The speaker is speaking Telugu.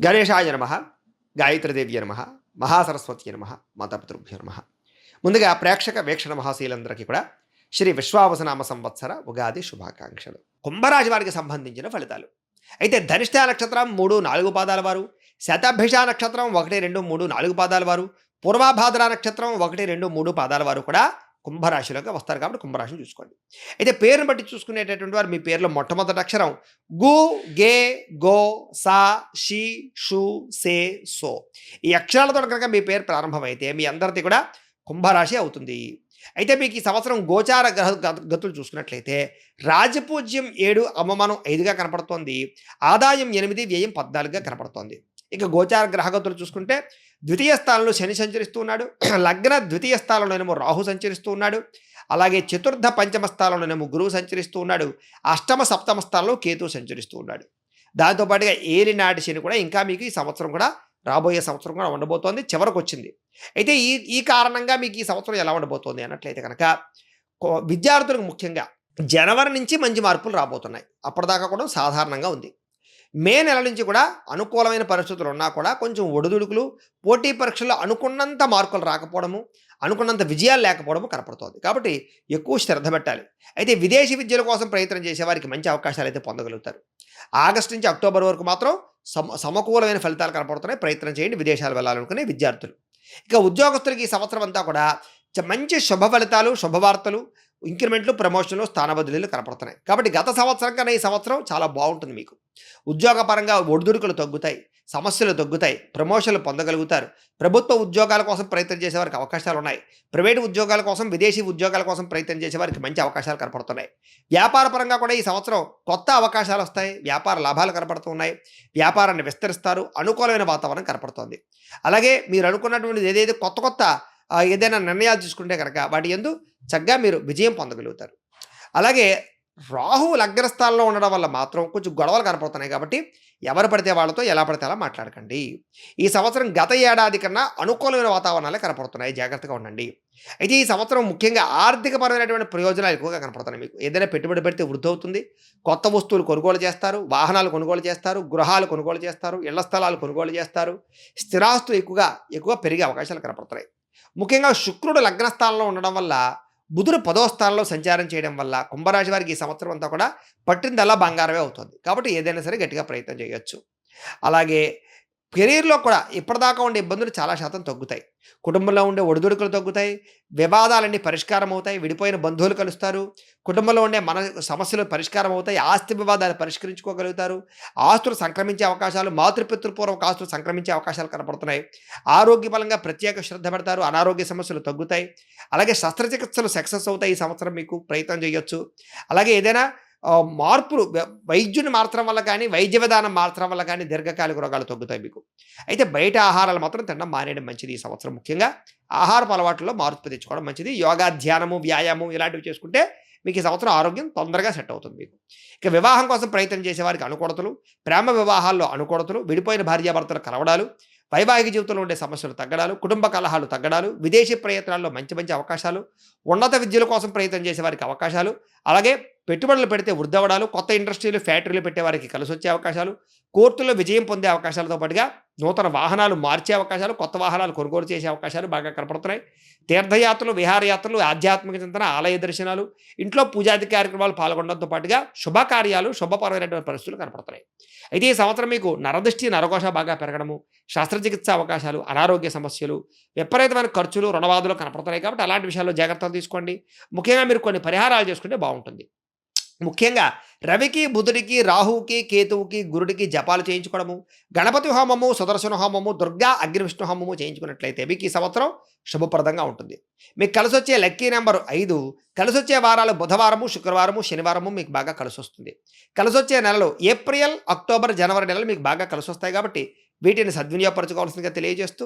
గణేశాయ నమః, గాయత్రీదేవ్య నమః, మహాసరస్వతి నమః, మాతాపితృభ్యో నమః. ముందుగా ప్రేక్షక వీక్షణ మహాశీలందరికీ కూడా శ్రీ విశ్వావసనామ సంవత్సర ఉగాది శుభాకాంక్షలు. కుంభరాశి వారికి సంబంధించిన ఫలితాలు. అయితే ధనిష్ట నక్షత్రం 3, 4 పాదాల వారు, శతభిష నక్షత్రం 1, 2, 3, 4 పాదాల వారు, పూర్వభాద్ర నక్షత్రం 1, 2, 3 పాదాల వారు కూడా కుంభరాశిలోకి వస్తారు. కాబట్టి కుంభరాశిని చూసుకోండి. అయితే పేరును బట్టి చూసుకునేటటువంటి వారు మీ పేరులో మొట్టమొదటి అక్షరం గు, గే, గో, సా, షి, షు, సే, సో ఈ అక్షరాలతో కనుక మీ పేరు ప్రారంభమైతే మీ అందరిది కూడా కుంభరాశి అవుతుంది. అయితే మీకు ఈ సంవత్సరం గోచార గతులు చూసుకున్నట్లయితే రాజపూజ్యం 7, అవమానం 5గా కనపడుతోంది. ఆదాయం 8, వ్యయం 14గా కనపడుతోంది. ఇక గోచార గ్రహగతులు చూసుకుంటే ద్వితీయ స్థానంలో శని సంచరిస్తూ ఉన్నాడు. లగ్న ద్వితీయ స్థానంలోనేమో రాహు సంచరిస్తూ ఉన్నాడు. అలాగే చతుర్థ పంచమ స్థానంలోనేమో గురువు సంచరిస్తూ ఉన్నాడు. అష్టమ సప్తమ స్థానంలో కేతువు సంచరిస్తూ ఉన్నాడు. దాంతోపాటుగా ఏలినాటి శని కూడా ఇంకా మీకు ఈ సంవత్సరం కూడా రాబోయే సంవత్సరం కూడా ఉండబోతోంది, చివరకు వచ్చింది. అయితే ఈ ఈ కారణంగా మీకు ఈ సంవత్సరం ఎలా ఉండబోతోంది అన్నట్లయితే కనుక విద్యార్థులకు ముఖ్యంగా జనవరి నుంచి మంచి మార్పులు రాబోతున్నాయి. అప్పటిదాకా కూడా సాధారణంగా ఉంది. మే నెల నుంచి కూడా అనుకూలమైన పరిస్థితులు ఉన్నా కూడా కొంచెం ఒడిదుడుకులు, పోటీ పరీక్షల్లో అనుకున్నంత మార్కులు రాకపోవడము, అనుకున్నంత విజయాలు లేకపోవడము కనపడుతోంది. కాబట్టి ఎక్కువ శ్రద్ధ పెట్టాలి. అయితే విదేశీ విద్యల కోసం ప్రయత్నం చేసే వారికి మంచి అవకాశాలు అయితే పొందగలుగుతారు. ఆగస్టు నుంచి అక్టోబర్ వరకు మాత్రం సమకూలమైన ఫలితాలు కనపడుతున్నాయి. ప్రయత్నం చేయండి విదేశాలు వెళ్ళాలనుకునే విద్యార్థులు. ఇక ఉద్యోగస్తులకి ఈ సంవత్సరం అంతా కూడా మంచి శుభ ఫలితాలు, శుభవార్తలు, ఇంక్రిమెంట్లు, ప్రమోషన్లు, స్థాన బదిలీలు కనపడుతున్నాయి. కాబట్టి గత సంవత్సరం కన్నా ఈ సంవత్సరం చాలా బాగుంటుంది మీకు. ఉద్యోగపరంగా ఒడిదుడుకులు తగ్గుతాయి, సమస్యలు తగ్గుతాయి, ప్రమోషన్లు పొందగలుగుతారు. ప్రభుత్వ ఉద్యోగాల కోసం ప్రయత్నం చేసే వారికి అవకాశాలు ఉన్నాయి. ప్రైవేటు ఉద్యోగాల కోసం, విదేశీ ఉద్యోగాల కోసం ప్రయత్నం చేసే వారికి మంచి అవకాశాలు కనపడుతున్నాయి. వ్యాపార పరంగా కూడా ఈ సంవత్సరం కొత్త అవకాశాలు వస్తాయి. వ్యాపార లాభాలు కనపడుతున్నాయి. వ్యాపారాన్ని విస్తరిస్తారు. అనుకూలమైన వాతావరణం కనపడుతోంది. అలాగే మీరు అనుకున్నటువంటిది ఏదైతే కొత్త ఏదైనా నిర్ణయాలు తీసుకుంటే కనుక వాటి యందు చక్కగా మీరు విజయం పొందగలుగుతారు. అలాగే రాహు లగ్నస్థానంలో ఉండడం వల్ల మాత్రం కొంచెం గొడవలు కనపడుతున్నాయి. కాబట్టి ఎవరు పడితే వాళ్ళతో ఎలా పడితే అలా మాట్లాడకండి. ఈ సంవత్సరం గత ఏడాది కన్నా అనుకూలమైన వాతావరణాలే కనపడుతున్నాయి. జాగ్రత్తగా ఉండండి. అయితే ఈ సంవత్సరం ముఖ్యంగా ఆర్థికపరమైనటువంటి ప్రయోజనాలు ఎక్కువగా కనపడుతున్నాయి మీకు. ఏదైనా పెట్టుబడి పెడితే వృద్ధి అవుతుంది. కొత్త వస్తువులు కొనుగోలు చేస్తారు, వాహనాలు కొనుగోలు చేస్తారు, గృహాలు కొనుగోలు చేస్తారు, ఇళ్ల స్థలాలు కొనుగోలు చేస్తారు. స్థిరాస్తులు ఎక్కువ పెరిగే అవకాశాలు కనపడుతున్నాయి. ముఖ్యంగా శుక్రుడు లగ్నస్థానంలో ఉండడం వల్ల, బుధుడు 10వ స్థానంలో సంచారం చేయడం వల్ల కుంభరాశి వారికి ఈ సంవత్సరం అంతా కూడా పట్టిందల్లా బంగారమే అవుతుంది. కాబట్టి ఏదైనా సరే గట్టిగా ప్రయత్నం చేయొచ్చు. అలాగే కెరీర్లో కూడా ఇప్పటిదాకా ఉండే ఇబ్బందులు చాలా శాతం తగ్గుతాయి. కుటుంబంలో ఉండే ఒడిదుడుకులు తగ్గుతాయి. వివాదాలన్నీ పరిష్కారం అవుతాయి. విడిపోయిన బంధువులు కలుస్తారు. కుటుంబంలో ఉండే సమస్యలు పరిష్కారం అవుతాయి. ఆస్తి వివాదాలు పరిష్కరించుకోగలుగుతారు. ఆస్తులు సంక్రమించే అవకాశాలు, మాతృపితృపూర్వక ఆస్తులు సంక్రమించే అవకాశాలు కనపడుతున్నాయి. ఆరోగ్యపరంగా ప్రత్యేక శ్రద్ధ పెడతారు. అనారోగ్య సమస్యలు తగ్గుతాయి. అలాగే శస్త్రచికిత్సలు సక్సెస్ అవుతాయి. ఈ సంవత్సరం మీకు ప్రయత్నం చేయొచ్చు. అలాగే ఏదైనా మార్పులు వైద్యుని మార్చడం వల్ల కానీ, వైద్య విధానం మార్చడం వల్ల కానీ దీర్ఘకాలిక రోగాలు తగ్గుతాయి మీకు. అయితే బయట ఆహారాలు మాత్రం తినడం మానేయడం మంచిది. ఈ సంవత్సరం ముఖ్యంగా ఆహారపు అలవాట్లలో మార్పు తెచ్చుకోవడం మంచిది. యోగా, ధ్యానము, వ్యాయామం ఇలాంటివి చేసుకుంటే మీకు ఈ సంవత్సరం ఆరోగ్యం తొందరగా సెట్ అవుతుంది మీకు. ఇక వివాహం కోసం ప్రయత్నం చేసే వారికి అనుకూలతలు, ప్రేమ వివాహాల్లో అనుకూలతలు, విడిపోయిన భార్యాభర్తలు కలవడాలు, వైవాహిక జీవితంలో ఉండే సమస్యలు తగ్గడాలు, కుటుంబ కలహాలు తగ్గడాలు, విదేశీ ప్రయత్నాల్లో మంచి అవకాశాలు, ఉన్నత విద్యల కోసం ప్రయత్నం చేసే వారికి అవకాశాలు, అలాగే పెట్టుబడులు పెడితే వృద్ధవడాలు, కొత్త ఇండస్ట్రీలు, ఫ్యాక్టరీలు పెట్టే వారికి కలిసి వచ్చే అవకాశాలు, కోర్టులో విజయం పొందే అవకాశాలతో పాటుగా నూతన వాహనాలు మార్చే అవకాశాలు, కొత్త వాహనాలు కొనుగోలు చేసే అవకాశాలు బాగా కనపడుతున్నాయి. తీర్థయాత్రలు, విహారయాత్రలు, ఆధ్యాత్మిక చింతన, ఆలయ దర్శనాలు, ఇంట్లో పూజాది కార్యక్రమాలు పాల్గొనడంతో పాటుగా శుభకార్యాలు, శుభపరమైనటువంటి పరిస్థితులు కనపడుతున్నాయి. అయితే ఈ సంవత్సరం మీకు నరదృష్టి, నరఘోష బాగా పెరగడము, శస్త్రచికిత్స అవకాశాలు, అనారోగ్య సమస్యలు, విపరీతమైన ఖర్చులు, రుణబాధలు కనపడుతున్నాయి. కాబట్టి అలాంటి విషయాల్లో జాగ్రత్తలు తీసుకోండి. ముఖ్యంగా మీరు కొన్ని పరిహారాలు చేసుకుంటే బాగుంటుంది. ముఖ్యంగా రవికి, బుధుడికి, రాహువుకి, కేతువుకి, గురుడికి జపాలు చేయించుకోవడము, గణపతి హోమము, సుదర్శన హోమము, దుర్గా అగ్నివిష్ణు హోమము చేయించుకున్నట్లయితే మీకు ఈ సంవత్సరం శుభప్రదంగా ఉంటుంది. మీకు కలిసి వచ్చే లక్కీ నెంబర్ 5. కలిసి వచ్చే వారాలు బుధవారము, శుక్రవారము, శనివారము మీకు బాగా కలిసి వస్తుంది. కలిసి వచ్చే నెలలు ఏప్రిల్, అక్టోబర్, జనవరి నెలలు మీకు బాగా కలిసి వస్తాయి. కాబట్టి వీటిని సద్వినియోగపరచుకోవాల్సిందిగా తెలియజేస్తూ